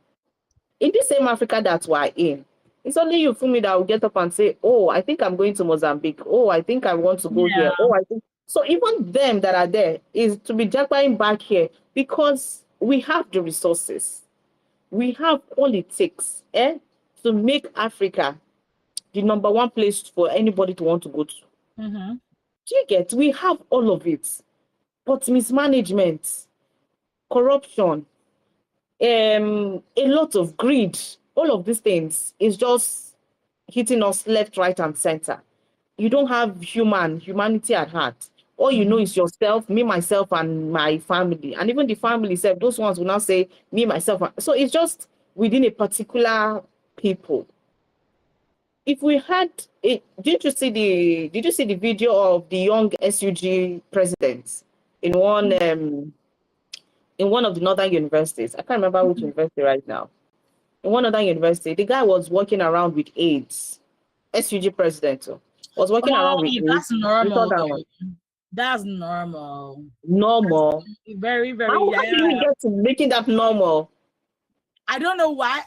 In this same Africa that we're in, it's only you, Fumi, that will get up and say, oh, I think I'm going to Mozambique. Oh, I think I want to go here. Oh, I think. So even them that are there is to be jackpotting back here because we have the resources. We have all it takes to make Africa the number one place for anybody to want to go to. Do you get? We have all of it. But mismanagement, corruption, a lot of greed, all of these things is just hitting us left, right, and center. You don't have humanity at heart. All you know is yourself, me, myself, and my family. And even the family itself, those ones will now say me, myself. So it's just within a particular people. If we had it, did you see the video of the young SUG president in one of the northern universities? I can't remember which university right now. In one other university, the guy was walking around with AIDS. SUG president was walking around with AIDS. That's normal. That's normal. Normal. That's very, very. How did we get to making that normal? I don't know why.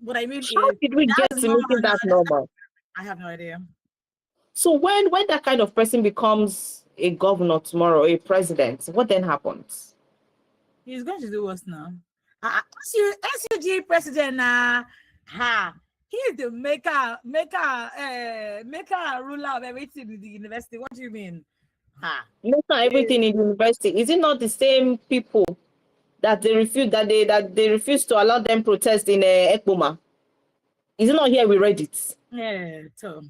What I mean how did we get to making that normal? I have no idea. So when that kind of person becomes a governor tomorrow, a president, what then happens? He's going to do what now? SUG president he's the maker ruler of everything in the university. What do you mean? Maker everything in the university. Is it not the same people that they refuse to allow them protest in Ekpoma? Is it not here we read it? Yeah, so.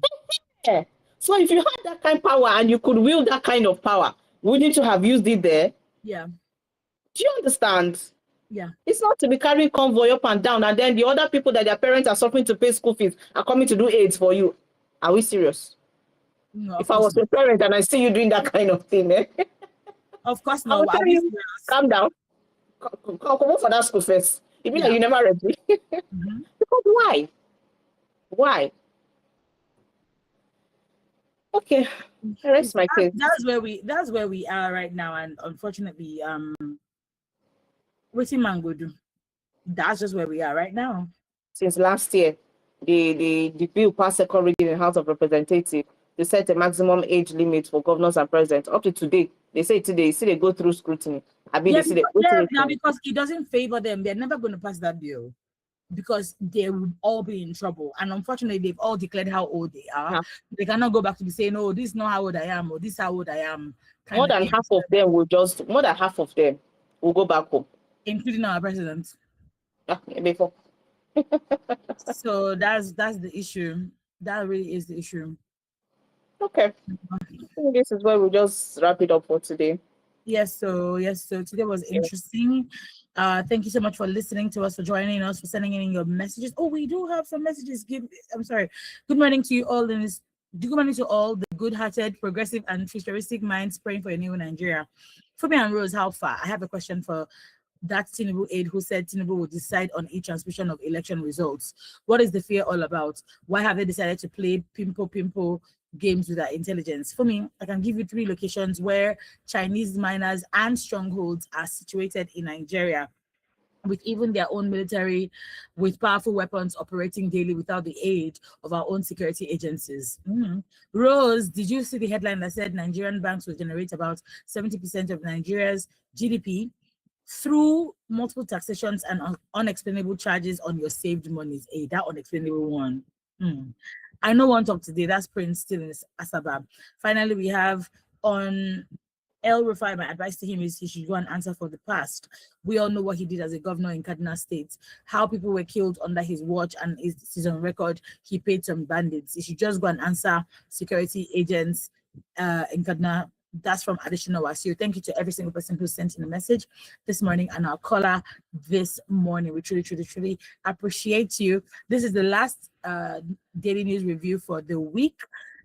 Yeah. So if you had that kind of power and you could wield that kind of power, wouldn't you have used it there? Yeah. Do you understand? Yeah. It's not to be carrying convoy up and down, and then the other people that their parents are suffering to pay school fees are coming to do aids for you. Are we serious? No, If I was a parent and I see you doing that kind of thing, of course I not. would I'll tell be you, serious. calm down. Come on for that school first. You be like Yeah. you never ready. Mhm. Because why? Why? Okay, I rest my case. That's where we are right now, and unfortunately, waiting man go do. That's just where we are right now. Since last year, the bill passed second reading in the House of Representatives. They set a maximum age limit for governors and presidents. Up to today, they say today, see they go through scrutiny. I mean, Yeah, they see they now because it doesn't favor them, they're never going to pass that bill because they would all be in trouble. And unfortunately, they've all declared how old they are. Yeah. They cannot go back to be saying, "Oh, this is not how old I am," or "This is how old I am." More Kind of than thing, half of them will go back home. including our president. Yeah, before. So that's the issue. That really is the issue. Okay. I think this is where we just wrap it up for today. Yes, so today was Yeah. interesting. Thank you so much for listening to us, for joining us, for sending in your messages. Oh, we do have some messages. I'm sorry. Good morning to you all in this. Good morning to all the good-hearted, progressive, and futuristic minds praying for a new Nigeria. Fumi and Rose, how far? I have a question for that Tinubu aide who said Tinubu will decide on each transmission of election results. What is the fear all about? Why have they decided to play pimpo games with our intelligence? For me, I can give you 3 locations where Chinese miners and strongholds are situated in Nigeria, with even their own military, with powerful weapons operating daily without the aid of our own security agencies. Rose, did you see the headline that said Nigerian banks will generate about 70% of Nigeria's GDP through multiple taxations and unexplainable charges on your saved monies? That unexplainable one. I know one talk today. That's Prince still in Asaba. Finally, we have on El Rufai. My advice to him is he should go and answer for the past. We all know what he did as a governor in Kaduna State, how people were killed under his watch, and is on record. He paid some bandits. He should just go and answer security agents in Kaduna. That's from Additional Wasio. Thank you to every single person who sent in a message this morning and our caller this morning. We truly appreciate you. This is the last daily news review for the week.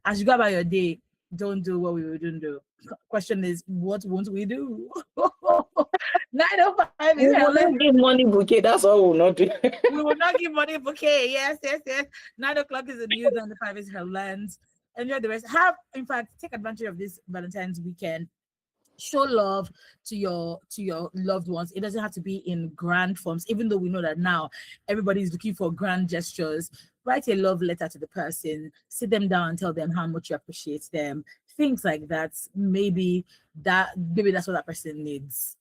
As you go about your day, don't do what we wouldn't do. Question is, what won't we do? 9:05 We is will not give money bouquet. That's all we will not do. we will not give money bouquet. Yes. 9 o'clock is the news, and the 5 is headlines. Enjoy the rest. In fact, take advantage of this Valentine's weekend. Show love to your loved ones. It doesn't have to be in grand forms, even though we know that now everybody's looking for grand gestures. Write a love letter to the person, sit them down and tell them how much you appreciate them. Things like that. Maybe that's what that person needs.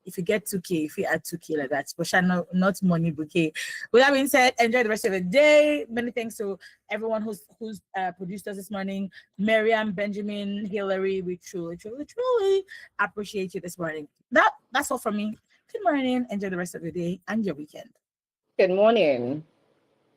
If you get 2K, if you add 2K like that, but not money bouquet. With that being said, enjoy the rest of the day. Many thanks to everyone who's produced us this morning. Miriam, Benjamin, Hillary, we truly appreciate you this morning. That's all from me. Good morning. Enjoy the rest of your day and your weekend. Good morning.